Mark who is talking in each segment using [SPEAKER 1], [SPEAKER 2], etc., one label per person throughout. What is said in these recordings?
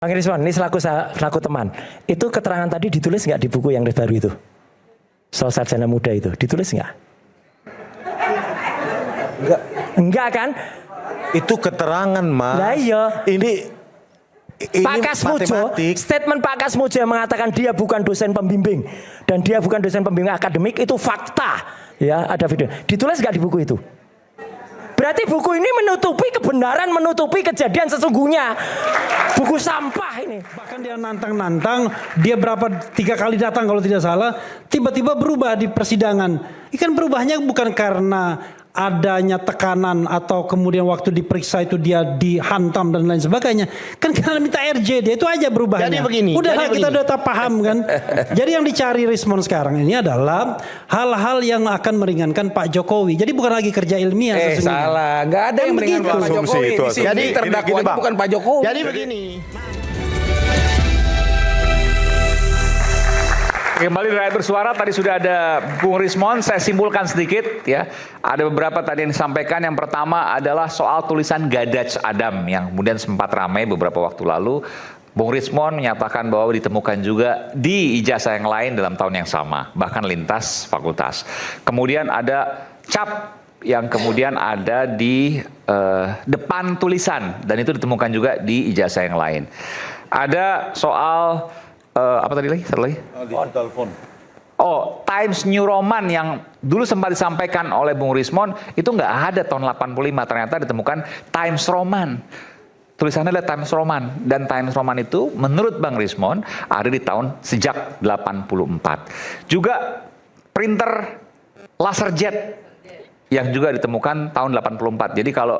[SPEAKER 1] Bang Rizwan, ini selaku teman, itu keterangan tadi ditulis nggak di buku yang baru itu? Soal sarjana muda itu, ditulis nggak? Enggak kan?
[SPEAKER 2] Itu keterangan, Mas.
[SPEAKER 1] Nah iya.
[SPEAKER 2] Ini
[SPEAKER 1] Pak Kasmujo, statement Pak Kasmujo yang mengatakan dia bukan dosen pembimbing dan dia bukan dosen pembimbing akademik itu fakta. Ya, ada video. Ditulis nggak di buku itu? Berarti buku ini menutupi kebenaran, menutupi kejadian sesungguhnya. Buku sampah ini.
[SPEAKER 3] Bahkan dia nantang-nantang, dia 3 kali datang kalau tidak salah, tiba-tiba berubah di persidangan. Ikan berubahnya bukan karena adanya tekanan atau kemudian waktu diperiksa itu dia dihantam dan lain sebagainya. Kan karena minta RJ, dia itu aja berubahnya.
[SPEAKER 2] Jadi begini.
[SPEAKER 3] Udah kita udah paham kan. Jadi yang dicari Rismon sekarang ini adalah hal-hal yang akan meringankan Pak Jokowi. Jadi bukan lagi kerja ilmiah sesungguhnya.
[SPEAKER 4] Salah, nggak ada yang meringankan Pak Jokowi. Jadi terdakwanya bukan Pak Jokowi.
[SPEAKER 2] Jadi begini.
[SPEAKER 5] Kembali di Rakyat Bersuara, tadi sudah ada Bung Rismon, saya simpulkan sedikit ya. Ada beberapa tadi yang disampaikan. Yang pertama adalah soal tulisan Gadaj Adam yang kemudian sempat ramai beberapa waktu lalu. Bung Rismon menyatakan bahwa ditemukan juga di ijazah yang lain dalam tahun yang sama, bahkan lintas fakultas. Kemudian ada cap yang kemudian ada di depan tulisan dan itu ditemukan juga di ijazah yang lain. Ada soal apa tadi lagi? Satu lagi?
[SPEAKER 2] Digital phone.
[SPEAKER 5] Oh, Times New Roman yang dulu sempat disampaikan oleh Bung Rismon itu nggak ada tahun 85, ternyata ditemukan Times Roman. Tulisannya adalah Times Roman dan Times Roman itu menurut Bang Rismon ada di tahun sejak 84. Juga printer laserjet yang juga ditemukan tahun 84. Jadi kalau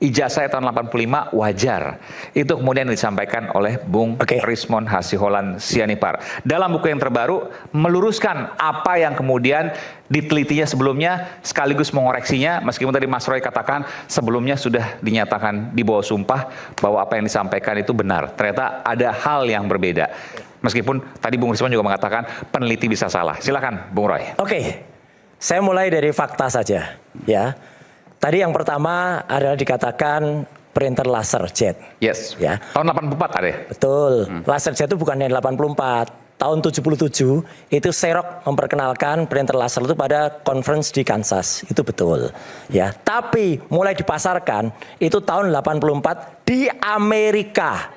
[SPEAKER 5] ijazah tahun 85 wajar. Itu kemudian disampaikan oleh Bung Rismon Hasiholan Sianipar. Dalam buku yang terbaru meluruskan apa yang kemudian ditelitinya sebelumnya sekaligus mengoreksinya, meskipun tadi Mas Roy katakan sebelumnya sudah dinyatakan di bawah sumpah bahwa apa yang disampaikan itu benar. Ternyata ada hal yang berbeda. Meskipun tadi Bung Rismon juga mengatakan peneliti bisa salah. Silakan Bung Roy.
[SPEAKER 1] Oke. Saya mulai dari fakta saja ya. Tadi yang pertama adalah dikatakan printer laser jet.
[SPEAKER 5] Yes.
[SPEAKER 1] Ya.
[SPEAKER 5] Tahun 84 ada ya?
[SPEAKER 1] Betul. Laser jet itu bukan yang 84. Tahun 77 itu Xerox memperkenalkan printer laser itu pada conference di Kansas. Itu betul. Ya. Tapi mulai dipasarkan itu tahun 84 di Amerika.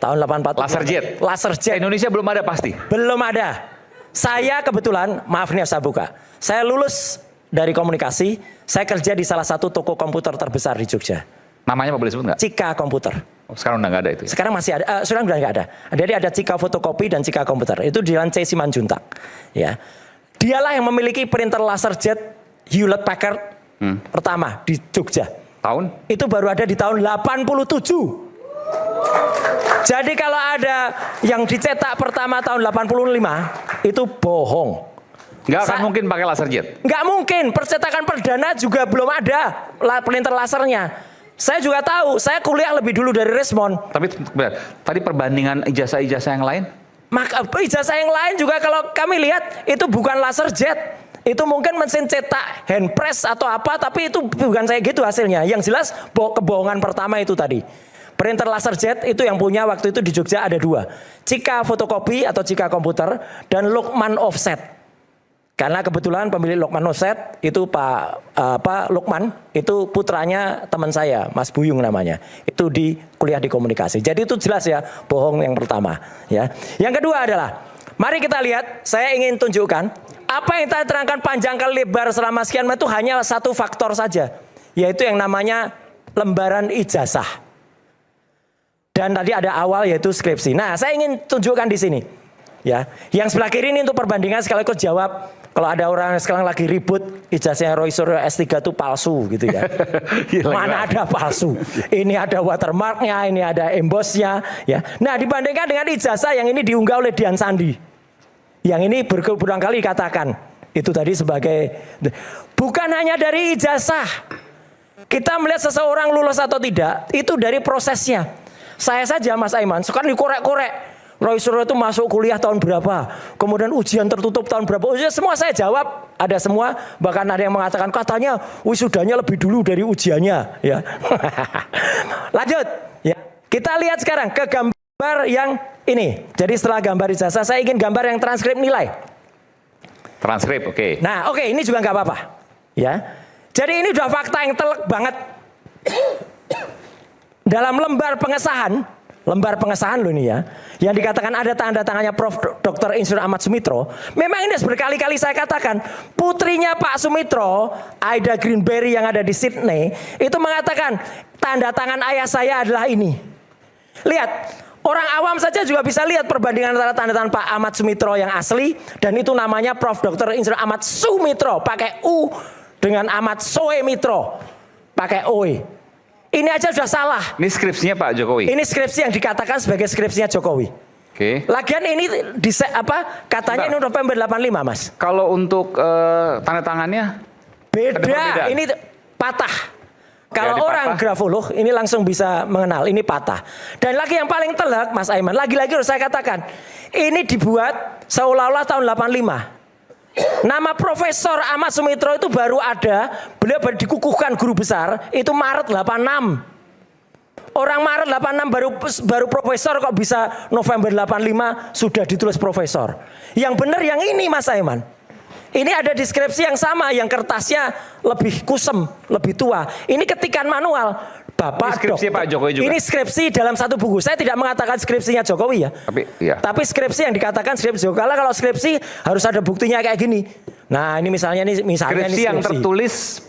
[SPEAKER 1] Tahun 84.
[SPEAKER 5] Laser jet.
[SPEAKER 1] Laser jet.
[SPEAKER 5] Indonesia belum ada pasti.
[SPEAKER 1] Belum ada. Saya kebetulan, maaf nih saya buka. Saya lulus dari komunikasi, saya kerja di salah satu toko komputer terbesar di Jogja.
[SPEAKER 5] Namanya apa boleh sebut nggak?
[SPEAKER 1] Cika Komputer.
[SPEAKER 5] Oh, sekarang udah nggak ada itu. Ya?
[SPEAKER 1] Sekarang masih ada, sekarang udah nggak ada. Jadi ada Cika Fotokopi dan Cika Komputer. Itu di Jalan C Simanjuntak. Ya, dialah yang memiliki printer laser jet Hewlett Packard pertama di Jogja.
[SPEAKER 5] Tahun?
[SPEAKER 1] Itu baru ada di tahun 87. Jadi kalau ada yang dicetak pertama tahun 85 itu bohong.
[SPEAKER 5] Nggak akan mungkin pakai laser jet?
[SPEAKER 1] Nggak mungkin, percetakan perdana juga belum ada printer lasernya. Saya juga tahu, saya kuliah lebih dulu dari Rismon.
[SPEAKER 5] Tapi benar, tadi perbandingan ijazah-ijazah yang lain?
[SPEAKER 1] Maka ijazah yang lain juga kalau kami lihat itu bukan laser jet. Itu mungkin mesin cetak hand press atau apa, tapi itu bukan saya gitu hasilnya. Yang jelas kebohongan pertama itu tadi. Printer laser jet itu yang punya waktu itu di Jogja ada 2. Cika Fotokopi atau Cika Komputer dan Lukman Offset. Karena kebetulan pemilik Lukman Offset itu Pak Lukman itu putranya teman saya, Mas Buyung namanya. Itu di kuliah di komunikasi. Jadi itu jelas ya bohong yang pertama. Ya. Yang kedua adalah, mari kita lihat. Saya ingin tunjukkan apa yang saya terangkan panjang kali lebar selama sekian menit itu hanya satu faktor saja, yaitu yang namanya lembaran ijazah. Dan tadi ada awal yaitu skripsi. Nah, saya ingin tunjukkan di sini. Ya, yang sebelah kiri ini untuk perbandingan sekaligus jawab. Kalau ada orang sekarang lagi ribut ijazahnya Roy Suryo S3 itu palsu gitu ya. Mana ada palsu? Ini ada watermarknya, ini ada embossnya. Ya. Nah dibandingkan dengan ijazah yang ini diunggah oleh Dian Sandi. Yang ini berulang kali dikatakan. Itu tadi sebagai, bukan hanya dari ijazah. Kita melihat seseorang lulus atau tidak, itu dari prosesnya. Saya saja Mas Aiman, sekarang dikorek-korek. Roy Suryo itu masuk kuliah tahun berapa, kemudian ujian tertutup tahun berapa, ujian semua saya jawab, ada semua, bahkan ada yang mengatakan katanya wisudanya lebih dulu dari ujiannya, ya. Lanjut, ya. Kita lihat sekarang ke gambar. gambar yang ini. Jadi setelah gambar ijazah, saya ingin gambar yang transkrip nilai.
[SPEAKER 5] Transkrip, oke.
[SPEAKER 1] Nah, oke, ini juga nggak apa-apa. Ya. Jadi ini udah fakta yang telek banget. Dalam lembar pengesahan loh ini ya, yang dikatakan ada tanda tangannya Prof. Dr. Insur Ahmad Sumitro. Memang ini berkali-kali saya katakan, putrinya Pak Sumitro, Aida Greenberry yang ada di Sydney, itu mengatakan tanda tangan ayah saya adalah ini. Lihat, orang awam saja juga bisa lihat perbandingan antara tanda tangan Pak Ahmad Sumitro yang asli dan itu namanya Prof. Dr. Insur Ahmad Sumitro pakai U dengan Ahmad Soe Mitro pakai OE. Ini aja sudah salah.
[SPEAKER 5] Ini skripsinya Pak Jokowi.
[SPEAKER 1] Ini skripsi yang dikatakan sebagai skripsinya Jokowi.
[SPEAKER 5] Oke.
[SPEAKER 1] Lagian ini katanya ini November 85, Mas.
[SPEAKER 5] Kalau untuk tanda tangannya
[SPEAKER 1] Beda. Ini patah. Kalau orang grafolog ini langsung bisa mengenal ini patah. Dan lagi yang paling telak Mas Aiman, lagi-lagi harus saya katakan, ini dibuat seolah-olah tahun 85. Nama Profesor Ahmad Sumitro itu baru ada, beliau baru dikukuhkan guru besar, itu Maret 86. Orang Maret 86 baru profesor kok bisa November 85 sudah ditulis profesor. Yang benar yang ini Mas Aiman. Ini ada deskripsi yang sama, yang kertasnya lebih kusem, lebih tua. Ini ketikan manual. Bapak
[SPEAKER 5] ini skripsi Pak Jokowi juga.
[SPEAKER 1] Ini skripsi dalam satu buku. Saya tidak mengatakan skripsinya Jokowi ya. Tapi skripsi yang dikatakan skripsi Jokowi. Kalau skripsi harus ada buktinya kayak gini. Nah, ini misalnya
[SPEAKER 5] skripsi yang tertulis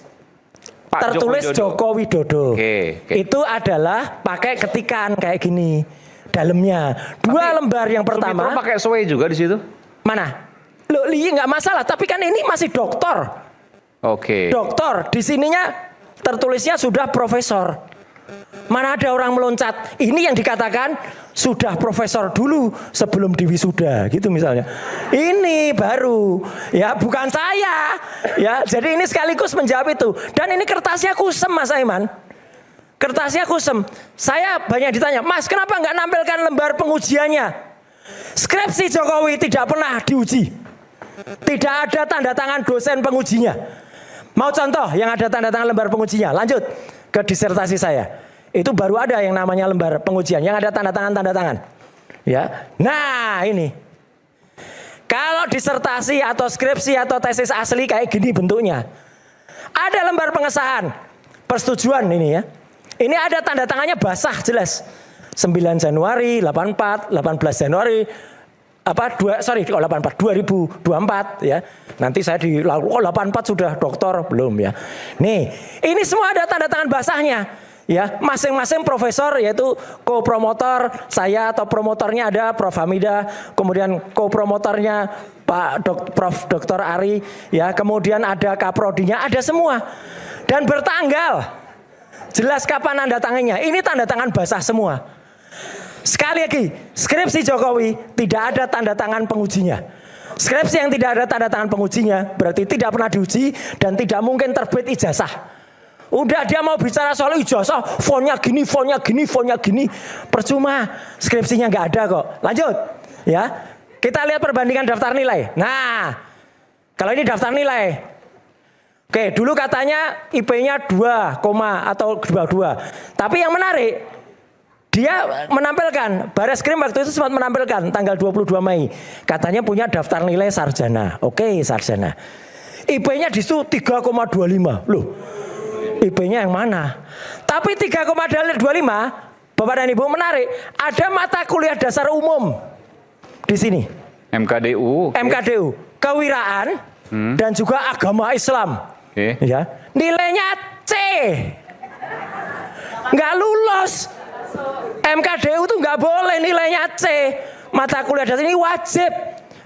[SPEAKER 5] Pak
[SPEAKER 1] Joko Widodo. Itu adalah pakai ketikan kayak gini dalamnya. Dua lembar yang pertama.
[SPEAKER 5] Sumitro pakai soe juga di situ?
[SPEAKER 1] Mana? Loh, nggak masalah. Tapi kan ini masih doktor.
[SPEAKER 5] Oke.
[SPEAKER 1] Doktor. Di sininya tertulisnya sudah profesor. Mana ada orang meloncat. Ini yang dikatakan sudah profesor dulu sebelum diwisuda, gitu misalnya. Ini baru, ya bukan saya. Ya, jadi ini sekaligus menjawab itu. Dan ini kertasnya kusem, Mas Aiman. Kertasnya kusem. Saya banyak ditanya, Mas, kenapa nggak nampilkan lembar pengujiannya? Skripsi Jokowi tidak pernah diuji. Tidak ada tanda tangan dosen pengujinya. Mau contoh yang ada tanda tangan lembar pengujinya? Lanjut ke disertasi saya. Itu baru ada yang namanya lembar pengujian yang ada tanda tangan. Ya. Nah, ini. Kalau disertasi atau skripsi atau tesis asli kayak gini bentuknya. Ada lembar pengesahan. Persetujuan ini ya. Ini ada tanda tangannya basah jelas. 9 Januari 84, 18 Januari 2024 ya. Nanti saya di 84 sudah doktor belum ya. Nih, ini semua ada tanda tangan basahnya. Ya, masing-masing profesor yaitu co-promotor saya atau promotornya ada Prof Hamida, kemudian co-promotornya Prof Dr. Ari, ya, kemudian ada kaprodinya, ada semua. Dan bertanggal. Jelas kapan tanda tangannya. Ini tanda tangan basah semua. Sekali lagi, skripsi Jokowi tidak ada tanda tangan pengujinya. Skripsi yang tidak ada tanda tangan pengujinya berarti tidak pernah diuji dan tidak mungkin terbit ijazah. Udah dia mau bicara soal ijazah, fontnya gini, percuma, skripsinya nggak ada kok. Lanjut, ya. Kita lihat perbandingan daftar nilai. Nah, kalau ini daftar nilai, oke, dulu katanya IP-nya 2, atau 22. Tapi yang menarik, dia menampilkan, Bareskrim waktu itu sempat menampilkan tanggal 22 Mei. Katanya punya daftar nilai sarjana. Oke, sarjana. IP-nya di situ 3,25. Loh, IP-nya yang mana? Tapi 3,25, Bapak dan Ibu menarik, ada mata kuliah dasar umum di sini. MKDU, kewiraan dan juga agama Islam. Ya, nilainya C. Nggak lulus. MKDU tuh nggak boleh nilainya C. Mata kuliah dasar ini wajib.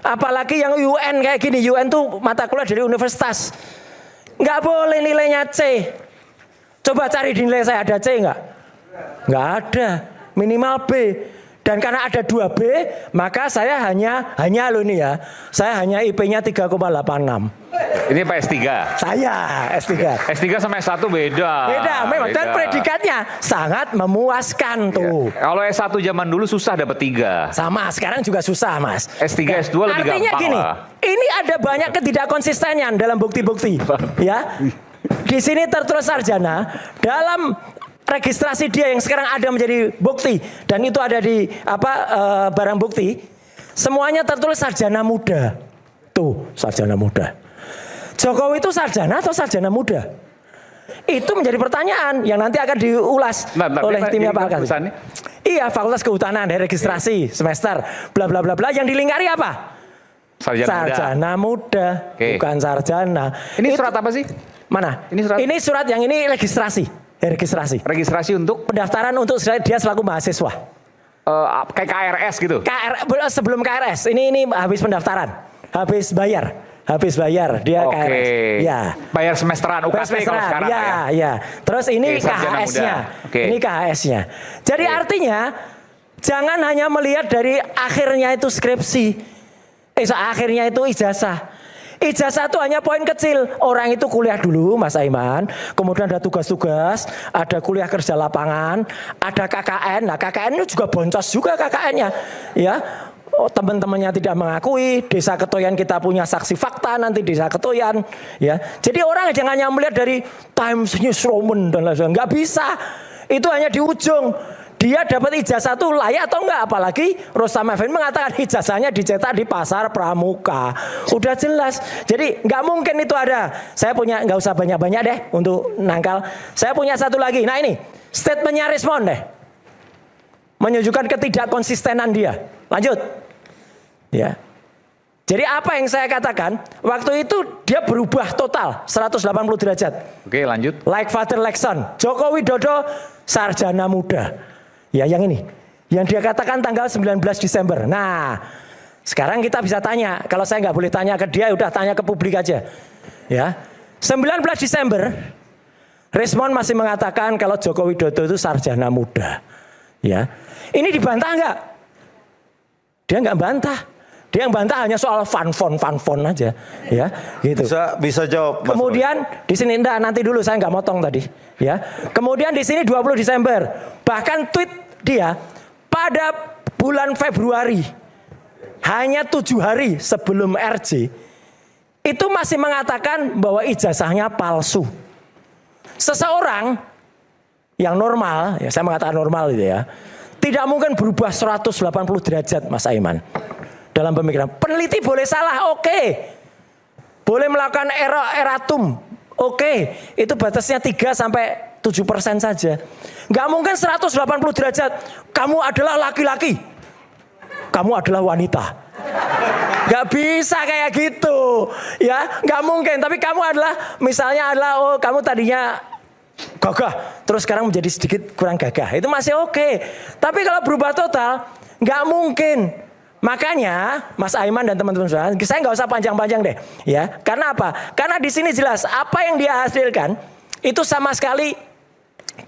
[SPEAKER 1] Apalagi yang UN kayak gini, UN tuh mata kuliah dari universitas. Nggak boleh nilainya C. Coba cari di nilai saya, ada C nggak? Nggak ada, minimal B. Dan karena ada 2B, maka saya hanya loh ini ya, saya hanya IP-nya 3,86.
[SPEAKER 5] Ini Pak S3?
[SPEAKER 1] Saya S3.
[SPEAKER 5] S3 sama S1 beda.
[SPEAKER 1] Beda, memang. Dan predikatnya sangat memuaskan tuh.
[SPEAKER 5] Ya. Kalau S1 zaman dulu susah dapat 3.
[SPEAKER 1] Sama, sekarang juga susah, Mas.
[SPEAKER 5] S3, S2 lebih gampang.
[SPEAKER 1] Artinya gini, ini ada banyak ketidakkonsistenan dalam bukti-bukti. Ya. Di sini tertulis sarjana, dalam registrasi dia yang sekarang ada menjadi bukti dan itu ada di barang bukti, semuanya tertulis sarjana muda. Tuh, sarjana muda. Jokowi itu sarjana atau sarjana muda? Itu menjadi pertanyaan yang nanti akan diulas oleh timnya Pak Alkathiri. Iya, Fakultas Kehutanan dari registrasi semester bla bla bla bla, yang dilingkari apa? Sarjana muda, bukan sarjana.
[SPEAKER 5] Ini surat apa sih?
[SPEAKER 1] Mana?
[SPEAKER 5] Ini surat.
[SPEAKER 1] Ini surat yang ini registrasi. Registrasi.
[SPEAKER 5] Registrasi untuk
[SPEAKER 1] Pendaftaran untuk dia selaku mahasiswa.
[SPEAKER 5] kayak KRS gitu.
[SPEAKER 1] Sebelum KRS. Ini habis pendaftaran. Habis bayar dia KRS. Ya.
[SPEAKER 5] Bayar semesteran UKT kalau sekarang
[SPEAKER 1] ya. Terus ini
[SPEAKER 5] sarjana
[SPEAKER 1] KHS-nya.
[SPEAKER 5] muda. Oke.
[SPEAKER 1] Ini KHS-nya. Jadi artinya jangan hanya melihat dari akhirnya itu skripsi. Akhirnya itu ijazah. Ijazah itu hanya poin kecil. Orang itu kuliah dulu, Mas Aiman. Kemudian ada tugas-tugas, ada kuliah kerja lapangan, ada KKN. Nah, KKN itu juga boncos juga KKN-nya. Ya. Teman-temannya tidak mengakui, Desa Ketoyan kita punya saksi fakta nanti Desa Ketoyan. Ya. Jadi orang jangan hanya melihat dari Times News Roman dan lain-lain. Nggak bisa. Itu hanya di ujung. Dia dapat ijazah itu layak atau enggak? Apalagi Rostam Effendi mengatakan ijazahnya dicetak di pasar pramuka. Udah jelas. Jadi nggak mungkin itu ada. Saya punya, nggak usah banyak-banyak deh untuk nangkal. Saya punya satu lagi. Nah ini statementnya Rismon deh. Menunjukkan ketidakkonsistenan dia. Lanjut. Ya. Jadi apa yang saya katakan? Waktu itu dia berubah total 180 derajat.
[SPEAKER 5] Oke, lanjut.
[SPEAKER 1] Like father like son. Joko Widodo sarjana muda. Ya yang ini, yang dia katakan tanggal 19 Desember. Nah, sekarang kita bisa tanya. Kalau saya nggak boleh tanya ke dia, udah tanya ke publik aja. Ya, 19 Desember, Rismon masih mengatakan kalau Joko Widodo itu sarjana muda. Ya, ini dibantah nggak? Dia nggak bantah. Dia yang bantah hanya soal fun aja, ya, gitu.
[SPEAKER 2] Bisa jawab. Mas
[SPEAKER 1] Kemudian di sini nanti dulu saya nggak motong tadi, ya. Kemudian di sini 20 Desember, bahkan tweet dia pada bulan Februari, hanya 7 hari sebelum RJ, itu masih mengatakan bahwa ijazahnya palsu. Seseorang yang normal, ya saya mengatakan normal gitu ya, tidak mungkin berubah 180 derajat, Mas Aiman. Dalam pemikiran, peneliti boleh salah, oke. Boleh melakukan eratum, oke. Itu batasnya 3-7% saja. Nggak mungkin 180 derajat. Kamu adalah laki-laki, kamu adalah wanita. Nggak bisa kayak gitu, ya. Nggak mungkin. Tapi kamu adalah, misalnya adalah, oh kamu tadinya gagah, terus sekarang menjadi sedikit kurang gagah. Itu masih oke. Tapi kalau berubah total, nggak mungkin. Makanya Mas Aiman dan teman-teman saya nggak usah panjang-panjang deh, ya. Karena apa? Karena di sini jelas apa yang dia hasilkan itu sama sekali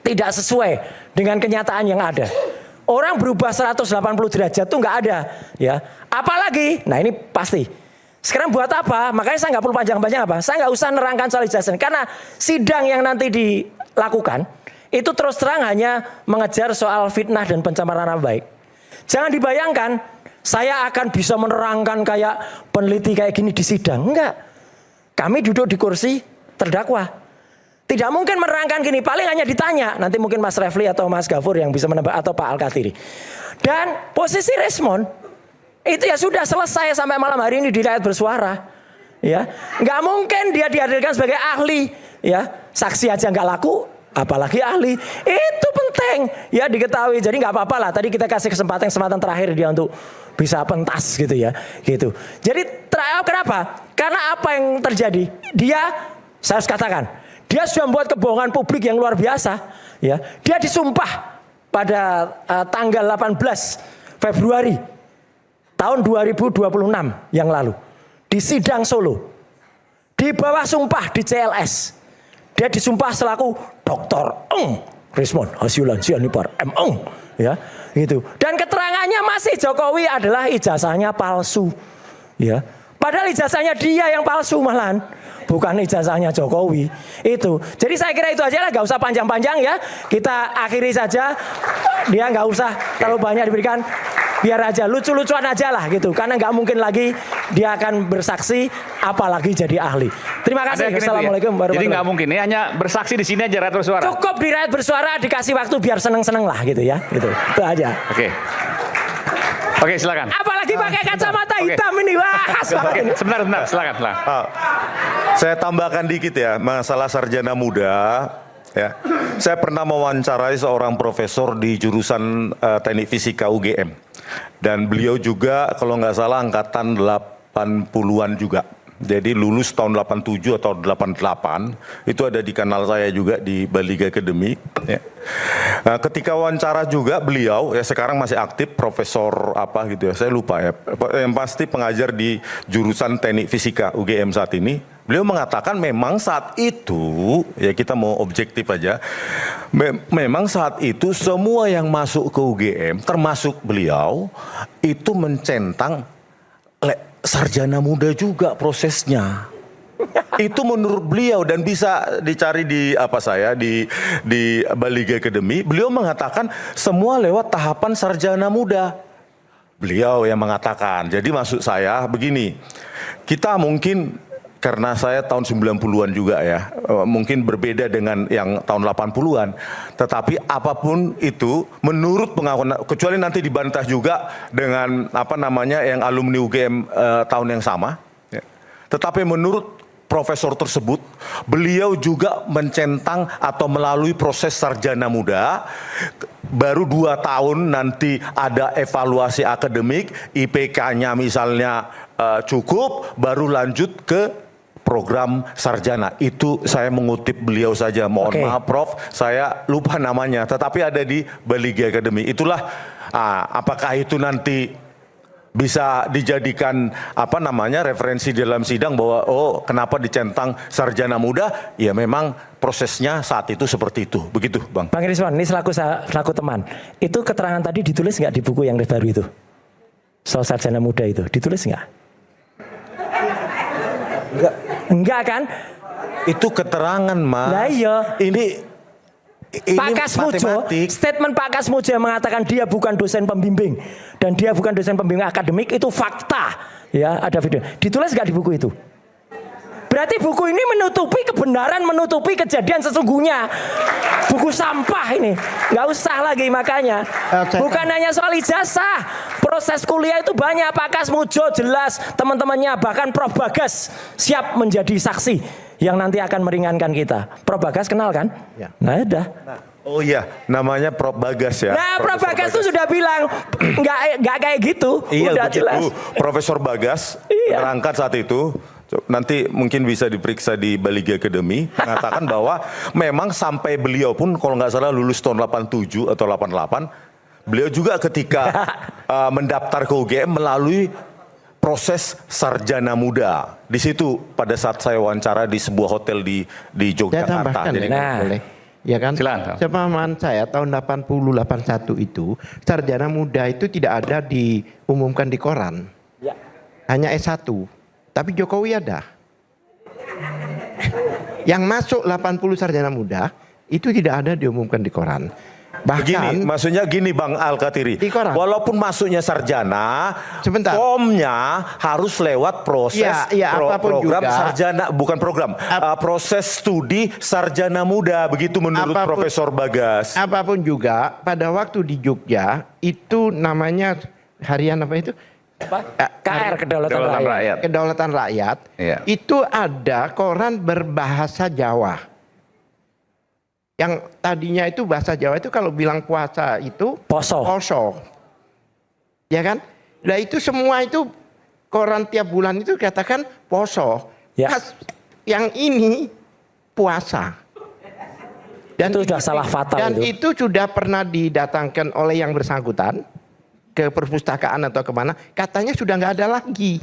[SPEAKER 1] tidak sesuai dengan kenyataan yang ada. Orang berubah 180 derajat tuh nggak ada, ya. Apalagi, nah ini pasti. Sekarang buat apa? Makanya saya nggak perlu panjang-panjang apa. Saya nggak usah nerangkan soal ijazah karena sidang yang nanti dilakukan itu terus terang hanya mengejar soal fitnah dan pencemaran nama baik. Jangan dibayangkan saya akan bisa menerangkan kayak peneliti kayak gini di sidang. Enggak. Kami duduk di kursi terdakwa. Tidak mungkin menerangkan gini. Paling hanya ditanya. Nanti mungkin Mas Refli atau Mas Gafur yang bisa menebak. Atau Pak Alkathiri. Dan posisi Rismon. Itu ya sudah selesai sampai malam hari ini di rakyat bersuara. Ya, nggak mungkin dia dihadirkan sebagai ahli. Ya, saksi aja nggak laku. Apalagi ahli. Itu penting. Ya diketahui. Jadi nggak apa-apa lah. Tadi kita kasih kesempatan terakhir dia untuk bisa pentas gitu ya, gitu. Jadi kenapa? Karena apa yang terjadi? Saya harus katakan, dia sudah membuat kebohongan publik yang luar biasa. Ya, dia disumpah pada tanggal 18 Februari tahun 2026 yang lalu di sidang Solo, di bawah sumpah di CLS, dia disumpah selaku Dr. Rismon Hasilan Sianipar ya, gitu. Dan keterangannya masih Jokowi adalah ijazahnya palsu, ya. Padahal ijazahnya dia yang palsu malahan, bukan ijazahnya Jokowi itu. Jadi saya kira itu aja lah, nggak usah panjang-panjang ya. Kita akhiri saja, dia nggak usah terlalu banyak diberikan. biar aja lucu-lucuan aja lah gitu, karena nggak mungkin lagi dia akan bersaksi apalagi jadi ahli. Terima kasih. Assalamualaikum warahmatullahi wabarakatuh.
[SPEAKER 5] Jadi nggak mungkin, ini hanya bersaksi di sini aja rakyat bersuara.
[SPEAKER 1] Cukup di rakyat bersuara, dikasih waktu biar seneng-seneng lah gitu ya, gitu. Itu aja.
[SPEAKER 5] Oke, silakan.
[SPEAKER 1] Apalagi pakai kacamata hitam ini, wah.
[SPEAKER 5] Sebentar, silakan.
[SPEAKER 2] Saya tambahkan dikit ya, masalah sarjana muda. Ya, saya pernah mewawancarai seorang profesor di jurusan Teknik Fisika UGM, dan beliau juga kalau nggak salah angkatan 80-an juga. Jadi lulus tahun 87 atau 88, itu ada di kanal saya juga di Bali Academy. Ya. Nah, ketika wawancara juga beliau, ya sekarang masih aktif, profesor apa gitu ya, saya lupa ya. Yang pasti pengajar di jurusan Teknik Fisika UGM saat ini. Beliau mengatakan memang saat itu, ya kita mau objektif aja, memang saat itu semua yang masuk ke UGM, termasuk beliau, itu mencentang sarjana muda juga prosesnya. Itu menurut beliau, dan bisa dicari di di Bali Academy. Beliau mengatakan semua lewat tahapan sarjana muda. Beliau yang mengatakan. Jadi maksud saya begini, kita mungkin karena saya tahun 90-an juga ya, mungkin berbeda dengan yang tahun 80-an. Tetapi apapun itu, menurut pengakuan, kecuali nanti dibantah juga dengan yang alumni UGM tahun yang sama. Ya. Tetapi menurut profesor tersebut, beliau juga mencentang atau melalui proses sarjana muda. Baru 2 tahun nanti ada evaluasi akademik, IPK-nya misalnya cukup, baru lanjut ke program sarjana. Itu saya mengutip beliau saja, mohon maaf Prof, saya lupa namanya, tetapi ada di Bali Academy. Itulah apakah itu nanti bisa dijadikan referensi dalam sidang bahwa kenapa dicentang sarjana muda? Ya memang prosesnya saat itu seperti itu. Begitu Bang.
[SPEAKER 1] Bang Iriswan, ini selaku teman, itu keterangan tadi ditulis nggak di buku yang terbaru itu? Soal sarjana muda itu ditulis nggak? Enggak kan?
[SPEAKER 2] Itu keterangan Mas.
[SPEAKER 1] Lah iya.
[SPEAKER 2] Ini
[SPEAKER 1] Pak Kasmujo, statement Pak Kasmujo yang mengatakan dia bukan dosen pembimbing dan dia bukan dosen pembimbing akademik, itu fakta. Ya, ada video. Ditulis nggak di buku itu? Berarti buku ini menutupi kebenaran, menutupi kejadian sesungguhnya. Buku sampah ini, nggak usah lagi makanya. Bukan hanya soal ijazah, proses kuliah itu banyak. Pak Kasmujo jelas, teman-temannya, bahkan Prof Bagas siap menjadi saksi yang nanti akan meringankan kita. Prof Bagas kenal kan? Ya. Nah udah.
[SPEAKER 2] Oh iya, namanya Prof Bagas ya.
[SPEAKER 1] Nah, Prof Bagas tuh sudah bilang nggak kayak gitu.
[SPEAKER 2] Iya,
[SPEAKER 1] udah jelas.
[SPEAKER 2] Profesor Bagas berangkat saat itu. Nanti mungkin bisa diperiksa di Bali Academy, mengatakan bahwa memang sampai beliau pun kalau nggak salah lulus tahun 87 atau 88, beliau juga ketika mendaftar ke UGM melalui proses sarjana muda. Di situ pada saat saya wawancara di sebuah hotel di Yogyakarta.
[SPEAKER 6] Jadi boleh. Ya kan?
[SPEAKER 5] Silakan.
[SPEAKER 6] Sepemahaman saya tahun 80-81 itu sarjana muda itu tidak ada diumumkan di koran.
[SPEAKER 1] Ya.
[SPEAKER 6] Hanya S1. Tapi Jokowi ada. Yang masuk 80 sarjana muda itu tidak ada diumumkan di koran. Bahkan
[SPEAKER 2] maksudnya gini Bang Al-Katiri, walaupun masuknya sarjana, formnya harus lewat proses program juga, sarjana, bukan program, proses studi sarjana muda, begitu menurut Profesor Bagas.
[SPEAKER 6] Apapun juga, pada waktu di Jogja itu namanya harian apa itu?
[SPEAKER 1] KR, Kedaulatan Rakyat.
[SPEAKER 6] Kedaulatan Rakyat.
[SPEAKER 5] Iya.
[SPEAKER 6] Itu ada koran berbahasa Jawa. Yang tadinya itu bahasa Jawa itu kalau bilang puasa itu poso. Ya kan? Nah itu semua itu koran tiap bulan itu katakan poso.
[SPEAKER 1] Ya.
[SPEAKER 6] Yang ini puasa. Dan
[SPEAKER 1] itu sudah salah fatal.
[SPEAKER 6] Dan itu sudah pernah didatangkan oleh yang bersangkutan ke perpustakaan atau kemana, katanya sudah nggak ada lagi,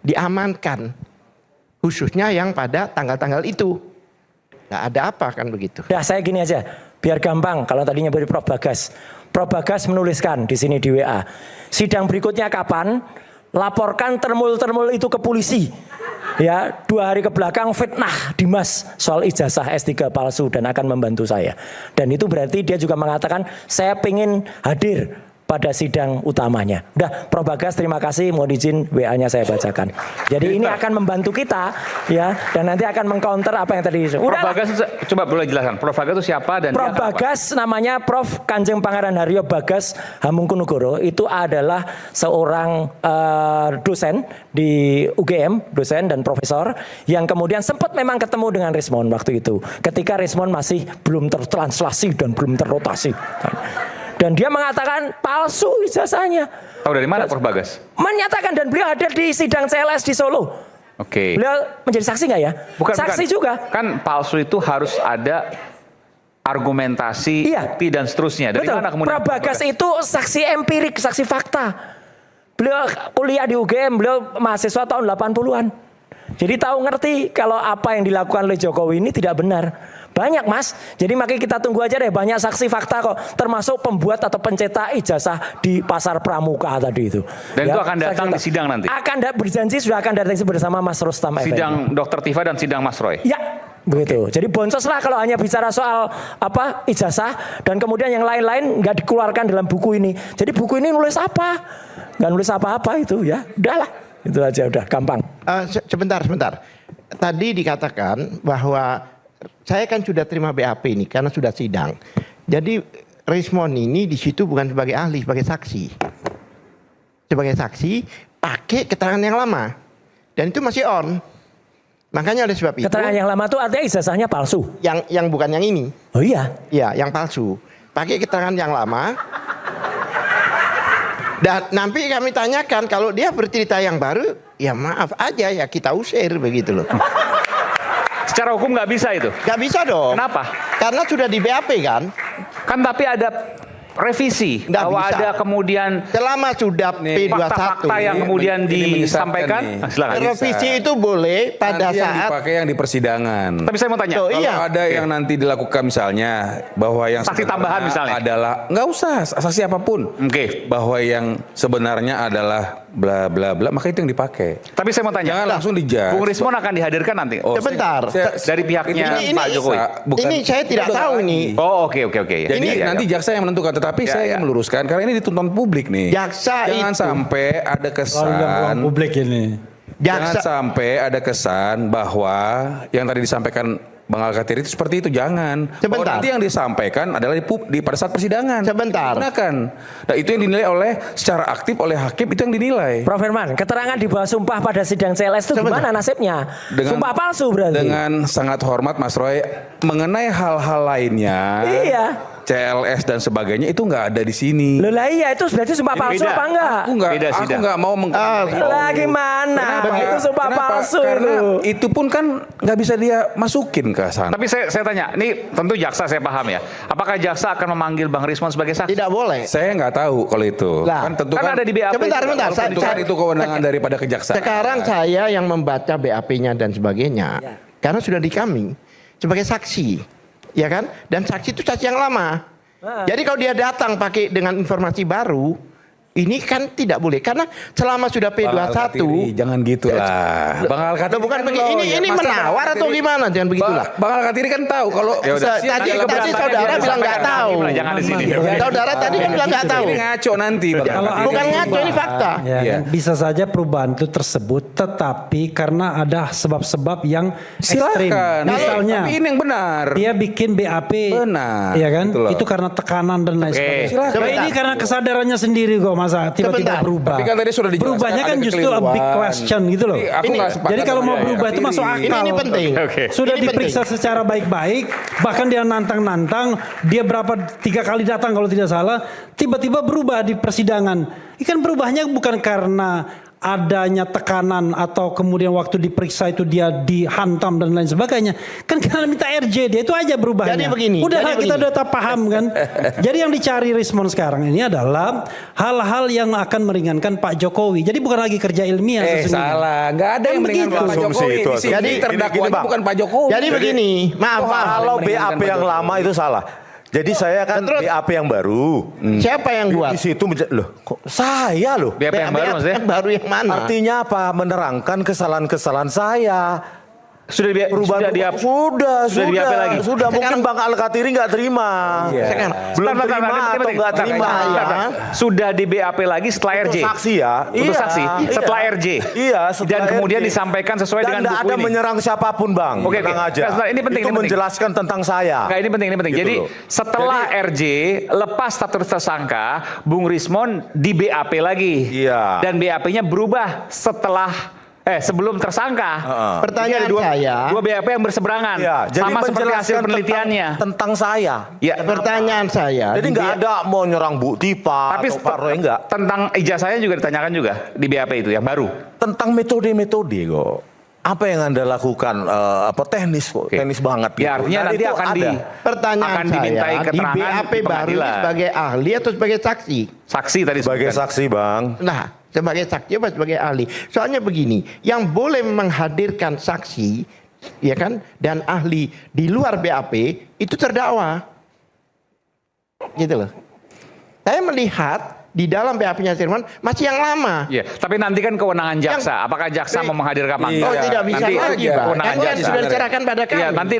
[SPEAKER 6] diamankan, khususnya yang pada tanggal-tanggal itu, nggak ada apa kan begitu.
[SPEAKER 1] Ya saya gini aja, biar gampang. Kalau tadinya dari Prof Bagas menuliskan di sini di WA, sidang berikutnya kapan? Laporkan termul itu ke polisi. Ya, 2 hari ke belakang fitnah Dimas soal ijazah S3 palsu dan akan membantu saya. Dan itu berarti dia juga mengatakan saya pengen hadir pada sidang utamanya. Udah, Prof Bagas terima kasih, mohon izin WA-nya saya bacakan. Jadi ini akan membantu kita ya, dan nanti akan mengcounter apa yang tadi.
[SPEAKER 5] Prof Bagas, coba boleh jelaskan, Prof Bagas itu siapa dan
[SPEAKER 1] Prof Bagas namanya Prof Kanjeng Pangeran Haryo Bagas Hamengkunugroho, itu adalah seorang dosen di UGM, dosen dan profesor yang kemudian sempat memang ketemu dengan Rismon waktu itu. Ketika Rismon masih belum tertranslasi dan belum terrotasi. Dan dia mengatakan palsu ijazahnya.
[SPEAKER 5] Tahu dari mana Prof Bagas?
[SPEAKER 1] Menyatakan, dan beliau hadir di sidang CLS di Solo.
[SPEAKER 5] Oke.
[SPEAKER 1] Beliau menjadi saksi nggak ya? Saksi juga.
[SPEAKER 5] Kan palsu itu harus ada argumentasi, bukti dan seterusnya. Dari
[SPEAKER 1] Betul.
[SPEAKER 5] mana kemudian
[SPEAKER 1] Prof Bagas itu saksi empirik, saksi fakta. Beliau kuliah di UGM, beliau mahasiswa tahun 80-an. Jadi tahu ngerti kalau apa yang dilakukan oleh Jokowi ini tidak benar. Banyak Mas, jadi makanya kita tunggu aja deh, banyak saksi fakta kok, termasuk pembuat atau pencetak ijazah di Pasar Pramuka tadi itu.
[SPEAKER 5] Dan itu akan datang di sidang nanti?
[SPEAKER 1] Akan berjanji sudah akan datang bersama Mas Rustam Effendi.
[SPEAKER 5] Sidang Dr. Tifa dan sidang Mas Roy?
[SPEAKER 1] Ya, begitu. Jadi boncos lah kalau hanya bicara soal apa ijazah, dan kemudian yang lain-lain nggak dikeluarkan dalam buku ini. Jadi buku ini nulis apa? Nggak nulis apa-apa itu ya, udahlah. Itu aja udah, gampang.
[SPEAKER 6] Sebentar. Tadi dikatakan bahwa saya kan sudah terima BAP ini karena sudah sidang. Jadi Rismon ini di situ bukan sebagai ahli, sebagai saksi. Sebagai saksi pakai keterangan yang lama. Dan itu masih on. Makanya oleh sebab itu.
[SPEAKER 1] Keterangan yang lama itu artinya ijazahnya palsu.
[SPEAKER 6] Yang bukan yang ini.
[SPEAKER 1] Oh iya.
[SPEAKER 6] Iya, yang palsu. Pakai keterangan yang lama. Dan nanti kami tanyakan kalau dia bercerita yang baru, ya maaf aja ya kita usir begitu loh.
[SPEAKER 5] Secara hukum nggak bisa itu?
[SPEAKER 6] Nggak bisa dong.
[SPEAKER 5] Kenapa?
[SPEAKER 6] Karena sudah di BAP kan.
[SPEAKER 5] Kan tapi ada revisi.
[SPEAKER 6] Nggak
[SPEAKER 5] bahwa
[SPEAKER 6] bisa.
[SPEAKER 5] ada kemudian
[SPEAKER 6] Selama sudah P21.
[SPEAKER 5] fakta-fakta yang kemudian disampaikan. Silakan.
[SPEAKER 6] Revisi itu boleh pada
[SPEAKER 4] nanti yang
[SPEAKER 6] saat.
[SPEAKER 4] dipakai yang di persidangan.
[SPEAKER 5] Tapi saya mau tanya.
[SPEAKER 6] Oh,
[SPEAKER 4] Kalau
[SPEAKER 6] iya.
[SPEAKER 4] ada yang nanti dilakukan misalnya bahwa yang
[SPEAKER 5] Saksi tambahan misalnya.
[SPEAKER 4] adalah nggak usah saksi apapun.
[SPEAKER 5] Oke.
[SPEAKER 4] Bahwa yang sebenarnya adalah bla bla bla, maka itu yang dipakai.
[SPEAKER 5] Tapi saya mau tanya.
[SPEAKER 4] Jangan langsung dijudge.
[SPEAKER 5] Bung Rismon akan dihadirkan nanti.
[SPEAKER 6] Sebentar.
[SPEAKER 5] Dari pihaknya
[SPEAKER 6] Ini-
[SPEAKER 5] Pak Jokowi.
[SPEAKER 6] Ini saya tidak tahu ini.
[SPEAKER 5] Oh oke.
[SPEAKER 4] Jadi
[SPEAKER 5] Iya,
[SPEAKER 4] nanti jaksa yang menentukan, tetapi saya ingin meluruskan karena ini ditonton publik nih.
[SPEAKER 6] Jaksa
[SPEAKER 4] Jangan
[SPEAKER 6] itu.
[SPEAKER 4] sampai ada kesan.
[SPEAKER 3] Ruang publik ini.
[SPEAKER 4] Jangan
[SPEAKER 6] Jaksa.
[SPEAKER 4] sampai ada kesan bahwa yang tadi disampaikan Bang Alkathiri itu seperti itu, jangan. Bahwa
[SPEAKER 6] Sebentar.
[SPEAKER 4] nanti yang disampaikan adalah di pada saat persidangan.
[SPEAKER 6] Sebentar.
[SPEAKER 4] Gunakan. Nah, itu yang dinilai oleh secara aktif oleh hakim, itu yang dinilai.
[SPEAKER 1] Prof Herman, keterangan di bawah sumpah pada sidang CLS itu
[SPEAKER 6] Sebentar.
[SPEAKER 1] gimana nasibnya? Sumpah palsu berarti.
[SPEAKER 4] Dengan sangat hormat Mas Roy, mengenai hal-hal lainnya,
[SPEAKER 1] Iya.
[SPEAKER 4] CLS dan sebagainya itu nggak ada di sini.
[SPEAKER 1] Loh lah iya, itu berarti sumpah palsu
[SPEAKER 5] beda.
[SPEAKER 1] apa enggak?
[SPEAKER 5] Beda
[SPEAKER 4] Aku
[SPEAKER 5] sidang.
[SPEAKER 4] nggak mau
[SPEAKER 1] Lah gimana? Itu sumpah palsu.
[SPEAKER 4] Karena
[SPEAKER 1] loh.
[SPEAKER 4] itu pun kan nggak bisa dia masukin ke sana.
[SPEAKER 5] Tapi saya tanya, ini tentu jaksa saya paham ya. Apakah jaksa akan memanggil Bang Rismon sebagai saksi?
[SPEAKER 6] Tidak boleh.
[SPEAKER 4] Saya nggak tahu kalau itu.
[SPEAKER 6] Lah,
[SPEAKER 4] Tentu
[SPEAKER 5] Kan ada di BAP.
[SPEAKER 6] Sebentar.
[SPEAKER 4] Tentu kan itu kewenangan daripada kejaksaan.
[SPEAKER 6] Sekarang saya yang membaca BAP-nya dan sebagainya. Karena sudah di kami sebagai saksi. Ya kan? Dan saksi itu saksi yang lama. Jadi kalau dia datang pakai dengan informasi baru, ini kan tidak boleh karena selama sudah
[SPEAKER 4] Bang
[SPEAKER 6] P21
[SPEAKER 4] Alkathiri, jangan gitulah. Bang Alkathiri
[SPEAKER 6] bukan
[SPEAKER 4] kan
[SPEAKER 6] begini, ini
[SPEAKER 4] Masa
[SPEAKER 6] menawar
[SPEAKER 4] Bang
[SPEAKER 6] atau
[SPEAKER 4] Alkathiri-
[SPEAKER 6] gimana? Jangan begitulah.
[SPEAKER 4] Bang Alkathiri kan tahu kalau
[SPEAKER 5] Ya udah.
[SPEAKER 6] Tadi
[SPEAKER 5] Nanti keberatan
[SPEAKER 6] saudara
[SPEAKER 5] dia
[SPEAKER 6] bilang nggak
[SPEAKER 5] disampaikan
[SPEAKER 6] tahu.
[SPEAKER 5] hakim, jangan di sini.
[SPEAKER 6] Saudara tadi kan bilang nggak tahu.
[SPEAKER 4] Ini ngaco nanti Bang
[SPEAKER 3] Kalau
[SPEAKER 4] Alkathiri.
[SPEAKER 6] Bukan ngaco, ini fakta.
[SPEAKER 3] Ya,
[SPEAKER 4] Iya.
[SPEAKER 3] kan? Bisa saja perubahan itu tersebut, tetapi karena ada sebab-sebab yang ekstrim.
[SPEAKER 4] Silakan.
[SPEAKER 3] Misalnya,
[SPEAKER 4] Tapi ini yang benar.
[SPEAKER 3] dia bikin BAP,
[SPEAKER 4] Benar,
[SPEAKER 3] ya kan?
[SPEAKER 4] gitu loh.
[SPEAKER 3] Itu karena tekanan dan lain sebagainya.
[SPEAKER 4] silakan.
[SPEAKER 3] Nah, ini karena kesadarannya sendiri kok, masa tiba-tiba
[SPEAKER 6] Sebentar.
[SPEAKER 3] berubah.
[SPEAKER 4] Tapi kan tadi sudah dijelaskan
[SPEAKER 3] Berubahnya kan
[SPEAKER 4] ada
[SPEAKER 3] justru a big
[SPEAKER 4] kekeliruan.
[SPEAKER 3] question gitu loh.
[SPEAKER 4] Jadi aku nggak sepakat
[SPEAKER 3] Jadi kalau
[SPEAKER 4] sama
[SPEAKER 3] mau
[SPEAKER 4] Bang
[SPEAKER 3] berubah itu masuk
[SPEAKER 4] Alkathiri.
[SPEAKER 3] akal.
[SPEAKER 6] Ini penting.
[SPEAKER 5] Oke.
[SPEAKER 3] Sudah
[SPEAKER 6] Ini
[SPEAKER 3] diperiksa
[SPEAKER 6] penting.
[SPEAKER 3] secara baik-baik, bahkan dia nantang-nantang, dia berapa 3 kali datang kalau tidak salah, tiba-tiba berubah di persidangan. Ikan berubahnya bukan karena adanya tekanan atau kemudian waktu diperiksa itu dia dihantam dan lain sebagainya. Kan karena minta RJ, dia itu aja berubahnya.
[SPEAKER 6] Jadi begini,
[SPEAKER 3] Udah
[SPEAKER 6] jadi
[SPEAKER 3] kita
[SPEAKER 6] begini.
[SPEAKER 3] udah paham kan. Jadi yang dicari Rismon sekarang ini adalah hal-hal yang akan meringankan Pak Jokowi. Jadi bukan lagi kerja ilmiah sesungguhnya.
[SPEAKER 4] Salah, nggak ada yang meringankan Pak
[SPEAKER 2] Asumsi
[SPEAKER 4] Jokowi.
[SPEAKER 2] itu,
[SPEAKER 4] Di sini
[SPEAKER 6] Jadi,
[SPEAKER 4] terdakwa
[SPEAKER 2] gini,
[SPEAKER 4] itu
[SPEAKER 2] Bang.
[SPEAKER 4] bukan Pak Jokowi.
[SPEAKER 6] Jadi begini, maaf.
[SPEAKER 2] Kalau BAP yang lama itu salah. Jadi saya kan
[SPEAKER 6] Terus-
[SPEAKER 2] BAP yang baru.
[SPEAKER 6] Siapa yang buat?
[SPEAKER 2] Di situ loh, kok saya loh.
[SPEAKER 5] BAP yang baru maksudnya?
[SPEAKER 6] Yang baru yang mana?
[SPEAKER 2] Artinya apa? Menerangkan kesalahan-kesalahan saya.
[SPEAKER 5] Sudah di
[SPEAKER 2] Perubahan sudah
[SPEAKER 5] di BAP lagi.
[SPEAKER 2] Sudah mungkin Bang Al-Katiri nggak terima.
[SPEAKER 6] Sekarang,
[SPEAKER 2] Belum terima atau nggak terima.
[SPEAKER 5] Sudah di BAP lagi setelah RJ.
[SPEAKER 2] Untuk saksi ya.
[SPEAKER 5] Untuk saksi setelah RJ.
[SPEAKER 2] Iya, setelah
[SPEAKER 5] Dan kemudian
[SPEAKER 2] RJ.
[SPEAKER 5] disampaikan sesuai
[SPEAKER 2] Dan
[SPEAKER 5] dengan
[SPEAKER 2] nggak
[SPEAKER 5] buku
[SPEAKER 2] ada
[SPEAKER 5] ini.
[SPEAKER 2] menyerang siapapun, Bang.
[SPEAKER 5] Oke,
[SPEAKER 2] tenang aja.
[SPEAKER 5] sebentar, ini penting,
[SPEAKER 2] Itu
[SPEAKER 5] ini penting.
[SPEAKER 2] menjelaskan tentang saya.
[SPEAKER 5] Nggak, ini penting.
[SPEAKER 2] Gitu
[SPEAKER 5] Jadi
[SPEAKER 2] loh.
[SPEAKER 5] setelah RJ lepas status tersangka, Bung Rismon di BAP lagi.
[SPEAKER 2] Iya.
[SPEAKER 5] Dan BAP-nya berubah sebelum tersangka.
[SPEAKER 6] pertanyaan
[SPEAKER 5] Jadi ada
[SPEAKER 6] saya,
[SPEAKER 5] dua BAP yang berseberangan.
[SPEAKER 2] Iya, jadi
[SPEAKER 5] Sama seperti hasil
[SPEAKER 2] menjelaskan
[SPEAKER 5] penelitiannya.
[SPEAKER 2] tentang saya.
[SPEAKER 5] Ya.
[SPEAKER 6] pertanyaan saya,
[SPEAKER 2] Jadi
[SPEAKER 6] di
[SPEAKER 2] nggak ada mau nyerang Bu Tipa
[SPEAKER 5] Tapi
[SPEAKER 2] atau Pak Roy, enggak.
[SPEAKER 5] tentang ijazahnya juga ditanyakan juga di BAP itu yang baru.
[SPEAKER 2] Tentang metode-metode kok. Apa yang Anda lakukan teknis kok, teknis banget gitu.
[SPEAKER 5] Ya artinya
[SPEAKER 2] Dan
[SPEAKER 5] nanti
[SPEAKER 2] itu
[SPEAKER 5] akan
[SPEAKER 2] ada.
[SPEAKER 6] pertanyaan
[SPEAKER 5] dimintai
[SPEAKER 6] saya, di
[SPEAKER 5] keterangan
[SPEAKER 6] BAP
[SPEAKER 5] di
[SPEAKER 6] baru ini
[SPEAKER 5] pengadilan.
[SPEAKER 6] sebagai ahli atau sebagai saksi?
[SPEAKER 5] Saksi tadi
[SPEAKER 2] Sebagai
[SPEAKER 5] disebutkan.
[SPEAKER 2] saksi, Bang.
[SPEAKER 6] Nah, sebagai saksi apa sebagai ahli? Soalnya begini, yang boleh menghadirkan saksi, ya kan, dan ahli di luar BAP itu terdakwa, gitu loh. Saya melihat di dalam BAP-nya Firman masih yang lama.
[SPEAKER 5] Iya, tapi nanti kan kewenangan jaksa. Apakah jaksa mau menghadirkan Pak
[SPEAKER 6] Oh, tidak bisa
[SPEAKER 5] nanti
[SPEAKER 6] lagi, Pak.
[SPEAKER 5] kewenangan
[SPEAKER 6] Kan
[SPEAKER 5] jaksa.
[SPEAKER 6] sudah diserahkan pada kami.
[SPEAKER 5] Iya, nanti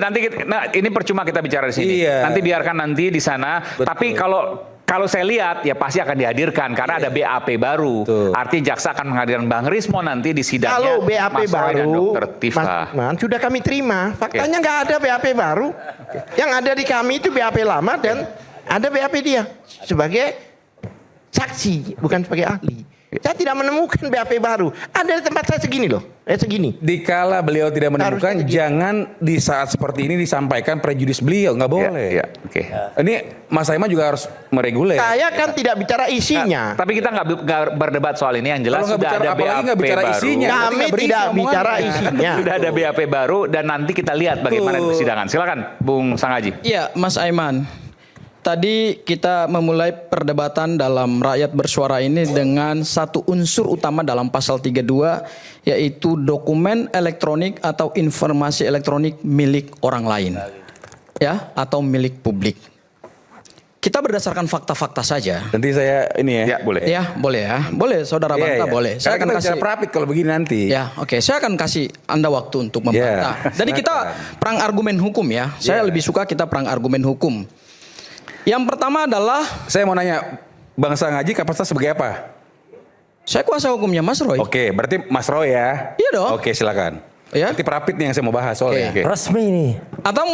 [SPEAKER 5] ini percuma kita bicara di sini.
[SPEAKER 4] Iya.
[SPEAKER 5] Nanti biarkan nanti di sana. Tapi kalau saya lihat ya pasti akan dihadirkan karena ada BAP baru.
[SPEAKER 4] Betul.
[SPEAKER 5] Artinya jaksa akan menghadirkan Bang Rismon nanti di sidangnya.
[SPEAKER 6] Kalau BAP
[SPEAKER 5] Mas Roy dan
[SPEAKER 6] baru,
[SPEAKER 5] Dr. Tifa.
[SPEAKER 6] Mas Lukman, sudah kami terima. Faktanya nggak ada BAP baru. Yang ada di kami itu BAP lama dan ada BAP dia sebagai saksi, bukan sebagai ahli. Saya tidak menemukan BAP baru. Ada di tempat saya segini loh, segini.
[SPEAKER 4] Dikala beliau tidak menemukan,
[SPEAKER 6] Harusnya
[SPEAKER 4] jangan di saat seperti ini disampaikan prejudis beliau, nggak boleh.
[SPEAKER 5] Iya, oke.
[SPEAKER 4] Ini Mas Aiman juga harus mereguler.
[SPEAKER 6] Saya kan tidak bicara isinya.
[SPEAKER 5] Tapi kita nggak berdebat soal ini. Yang jelas
[SPEAKER 4] Kalau nggak
[SPEAKER 5] sudah
[SPEAKER 4] bicara-
[SPEAKER 5] ada
[SPEAKER 4] apalagi
[SPEAKER 5] BAP
[SPEAKER 4] nggak bicara
[SPEAKER 5] baru.
[SPEAKER 4] isinya.
[SPEAKER 6] Kami
[SPEAKER 4] nggak berisi
[SPEAKER 6] tidak
[SPEAKER 4] omongannya.
[SPEAKER 6] bicara isinya.
[SPEAKER 5] Sudah ada BAP baru dan nanti kita lihat bagaimana di persidangan. Silakan, Bung Sangaji.
[SPEAKER 7] Iya, Mas Aiman. Tadi kita memulai perdebatan dalam rakyat bersuara ini dengan satu unsur utama dalam pasal 32 yaitu dokumen elektronik atau informasi elektronik milik orang lain. Ya, atau milik publik. Kita berdasarkan fakta-fakta saja.
[SPEAKER 4] Nanti saya ini ya.
[SPEAKER 5] Ya, boleh.
[SPEAKER 7] Ya, boleh ya. Boleh Saudara
[SPEAKER 4] Iya,
[SPEAKER 7] bantah,
[SPEAKER 4] iya.
[SPEAKER 7] boleh.
[SPEAKER 4] Saya akan kasih prapit kalau begini nanti.
[SPEAKER 7] Ya, oke. Saya akan kasih Anda waktu untuk membantah.
[SPEAKER 4] Ya,
[SPEAKER 7] Jadi kita perang argumen hukum ya. Saya lebih suka kita perang argumen hukum. Yang pertama adalah
[SPEAKER 4] Saya mau nanya, Bang Sangaji kapasitas sebagai apa?
[SPEAKER 7] saya kuasa hukumnya Mas Roy.
[SPEAKER 4] Oke, berarti Mas Roy ya.
[SPEAKER 7] Iya dong.
[SPEAKER 4] Oke, silakan.
[SPEAKER 7] Ya.
[SPEAKER 4] Nanti prapit nih yang saya mau bahas soalnya.
[SPEAKER 7] Oke.
[SPEAKER 1] Resmi nih.
[SPEAKER 7] Atau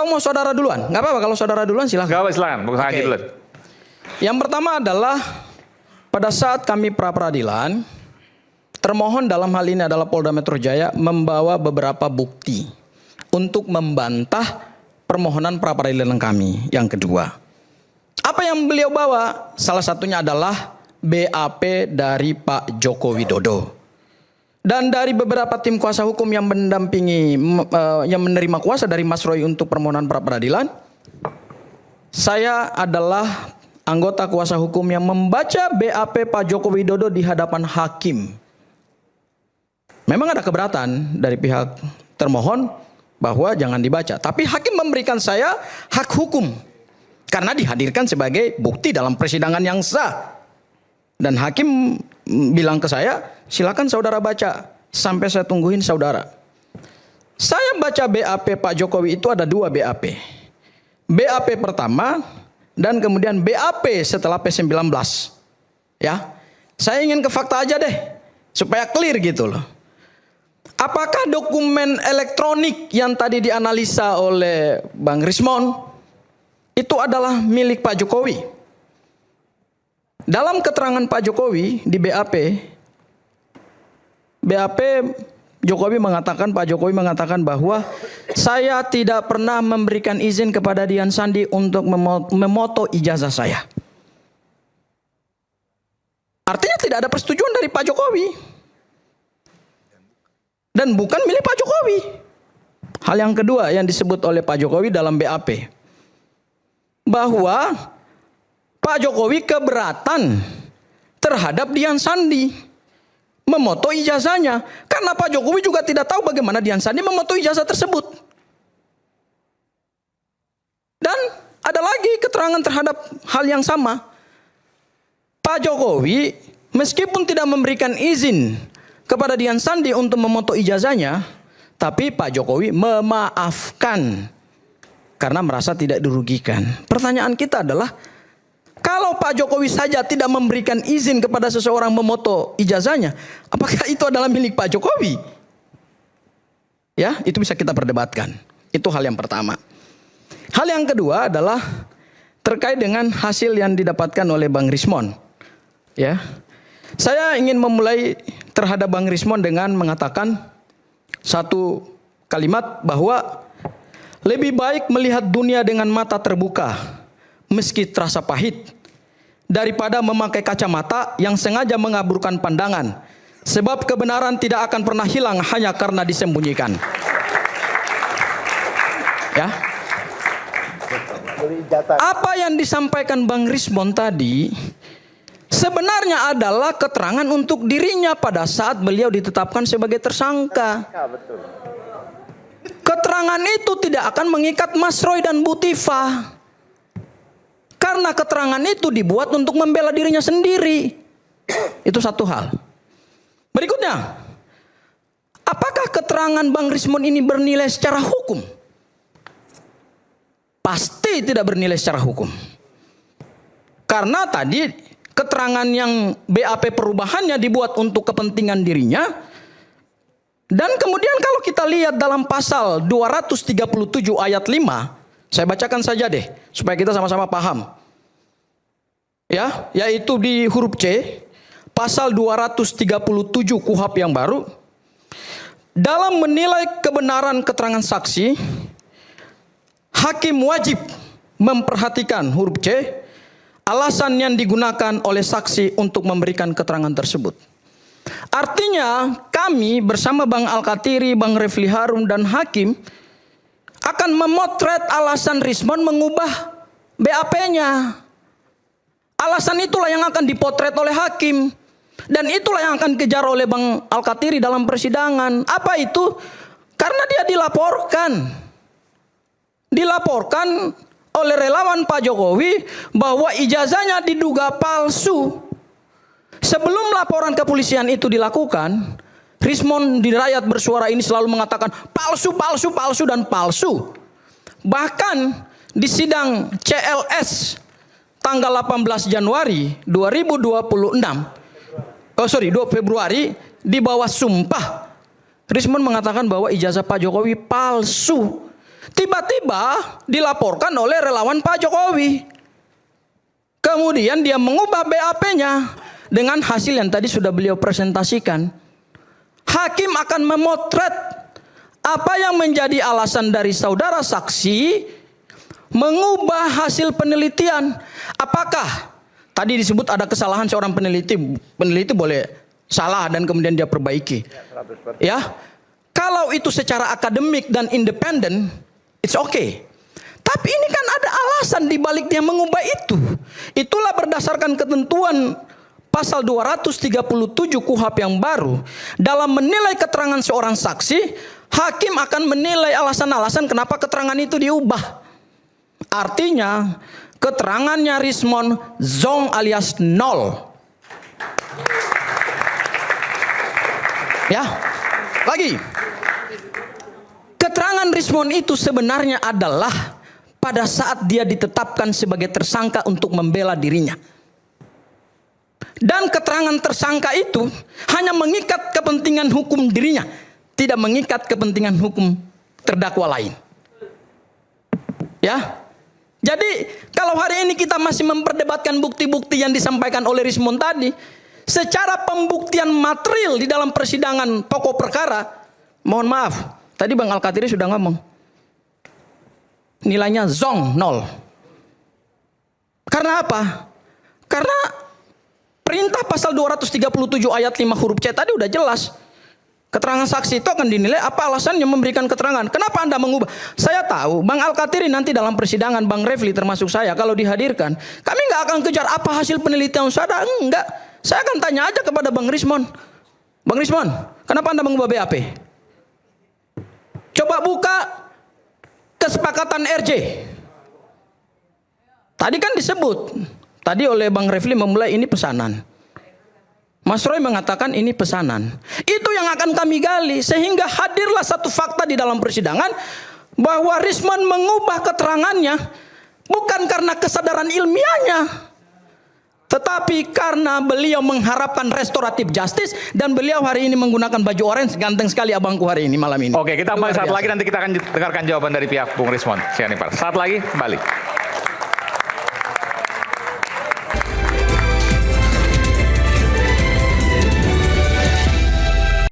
[SPEAKER 7] mau saudara duluan? Nggak apa-apa kalau saudara duluan silahkan.
[SPEAKER 5] Gak apa silakan, Bung Sangaji
[SPEAKER 7] Oke.
[SPEAKER 5] dulu.
[SPEAKER 7] Yang pertama adalah pada saat kami pra peradilan, termohon dalam hal ini adalah Polda Metro Jaya membawa beberapa bukti untuk membantah permohonan pra peradilan kami. Yang kedua. Apa yang beliau bawa? Salah satunya adalah BAP dari Pak Joko Widodo. Dan dari beberapa tim kuasa hukum yang mendampingi, yang menerima kuasa dari Mas Roy untuk permohonan pra peradilan, saya adalah anggota kuasa hukum yang membaca BAP Pak Joko Widodo di hadapan hakim. Memang ada keberatan dari pihak termohon bahwa jangan dibaca. Tapi hakim memberikan saya hak hukum. Karena dihadirkan sebagai bukti dalam persidangan yang sah. Dan hakim bilang ke saya, silakan saudara baca. Sampai saya tungguin saudara. Saya baca BAP Pak Jokowi itu ada 2 BAP. BAP pertama dan kemudian BAP setelah P19. Ya, saya ingin ke fakta aja deh. Supaya clear gitu loh. Apakah dokumen elektronik yang tadi dianalisa oleh Bang Rismon itu adalah milik Pak Jokowi? Dalam keterangan Pak Jokowi di BAP Jokowi mengatakan, Pak Jokowi mengatakan bahwa saya tidak pernah memberikan izin kepada Dian Sandi untuk memoto ijazah saya. Artinya tidak ada persetujuan dari Pak Jokowi. Dan bukan milik Pak Jokowi. Hal yang kedua yang disebut oleh Pak Jokowi dalam BAP. Bahwa Pak Jokowi keberatan terhadap Dian Sandi memoto ijazahnya. Karena Pak Jokowi juga tidak tahu bagaimana Dian Sandi memoto ijazah tersebut. Dan ada lagi keterangan terhadap hal yang sama. Pak Jokowi meskipun tidak memberikan izin kepada Dian Sandi untuk memoto ijazahnya, Tapi Pak Jokowi memaafkan karena merasa tidak dirugikan. Pertanyaan kita adalah, kalau Pak Jokowi saja tidak memberikan izin kepada seseorang memoto ijazahnya, apakah itu adalah milik Pak Jokowi? Ya, itu bisa kita perdebatkan. Itu hal yang pertama. Hal yang kedua adalah terkait dengan hasil yang didapatkan oleh Bang Rismon. Ya, saya ingin memulai terhadap Bang Rismon dengan mengatakan satu kalimat bahwa lebih baik melihat dunia dengan mata terbuka meski terasa pahit daripada memakai kacamata yang sengaja mengaburkan pandangan, sebab kebenaran tidak akan pernah hilang hanya karena disembunyikan. Ya. Apa yang disampaikan Bang Rismon tadi sebenarnya adalah keterangan untuk dirinya pada saat beliau ditetapkan sebagai tersangka. Keterangan itu tidak akan mengikat Mas Roy dan Bu Tifa. Karena keterangan itu dibuat untuk membela dirinya sendiri. Itu satu hal. Berikutnya, apakah keterangan Bang Rismon ini bernilai secara hukum? Pasti tidak bernilai secara hukum. Karena tadi keterangan yang BAP perubahannya dibuat untuk kepentingan dirinya. Dan kemudian kalau kita lihat dalam pasal 237 ayat 5, saya bacakan saja deh supaya kita sama-sama paham. Ya, yaitu di huruf C, pasal 237 KUHP yang baru. Dalam menilai kebenaran keterangan saksi, hakim wajib memperhatikan huruf C, alasan yang digunakan oleh saksi untuk memberikan keterangan tersebut. Artinya kami bersama Bang Al-Katiri, Bang Refli Harun dan hakim akan memotret alasan Rismon mengubah BAP-nya. Alasan itulah yang akan dipotret oleh hakim. Dan itulah yang akan dikejar oleh Bang Al-Katiri dalam persidangan. Apa itu? Karena dia dilaporkan. Dilaporkan oleh relawan Pak Jokowi bahwa ijazahnya diduga palsu. Sebelum laporan kepolisian itu dilakukan, Rismon di rakyat bersuara ini selalu mengatakan palsu, palsu, palsu, dan palsu. Bahkan di sidang CLS tanggal 18 Januari 2026, 2 Februari di bawah sumpah, Rismon mengatakan bahwa ijazah Pak Jokowi palsu. Tiba-tiba dilaporkan oleh relawan Pak Jokowi. Kemudian dia mengubah BAP-nya dengan hasil yang tadi sudah beliau presentasikan. Hakim akan memotret apa yang menjadi alasan dari saudara saksi mengubah hasil penelitian. Apakah tadi disebut ada kesalahan seorang peneliti? Peneliti boleh salah dan kemudian dia perbaiki. Ya, kalau itu secara akademik dan independen, it's okay. Tapi ini kan ada alasan di balik dia mengubah itu. Itulah berdasarkan ketentuan pasal 237 KUHP yang baru. Dalam menilai keterangan seorang saksi, hakim akan menilai alasan-alasan kenapa keterangan itu diubah. Artinya keterangannya Rismon zong alias nol. Ya, lagi. Keterangan Rismon itu sebenarnya adalah pada saat dia ditetapkan sebagai tersangka untuk membela dirinya. Dan keterangan tersangka itu hanya mengikat kepentingan hukum dirinya, tidak mengikat kepentingan hukum terdakwa lain. Ya. Jadi kalau hari ini kita masih memperdebatkan bukti-bukti yang disampaikan oleh Rismon tadi, secara pembuktian material di dalam persidangan pokok perkara, mohon maaf, tadi Bang Al-Katiri sudah ngomong, nilainya zong, nol. Karena apa? Karena perintah pasal 237 ayat 5 huruf C tadi udah jelas. Keterangan saksi itu akan dinilai apa alasannya memberikan keterangan. Kenapa Anda mengubah? Saya tahu Bang Al-Katiri nanti dalam persidangan, Bang Refli termasuk saya, kalau dihadirkan, kami nggak akan kejar apa hasil penelitian saudara. Enggak. Saya akan tanya aja kepada Bang Rismon. Bang Rismon, kenapa Anda mengubah BAP? Coba buka kesepakatan RJ. Tadi kan disebut, tadi oleh Bang Refli memulai ini pesanan. Mas Roy mengatakan ini pesanan. Itu yang akan kami gali sehingga hadirlah satu fakta di dalam persidangan bahwa Rismond mengubah keterangannya bukan karena kesadaran ilmiahnya, tetapi karena beliau mengharapkan restoratif justice dan beliau hari ini menggunakan baju orange. Ganteng sekali abangku hari ini malam ini.
[SPEAKER 5] Oke, kita kembali saat lagi, nanti kita akan dengarkan jawaban dari pihak Bung Rismond. Saat lagi kembali.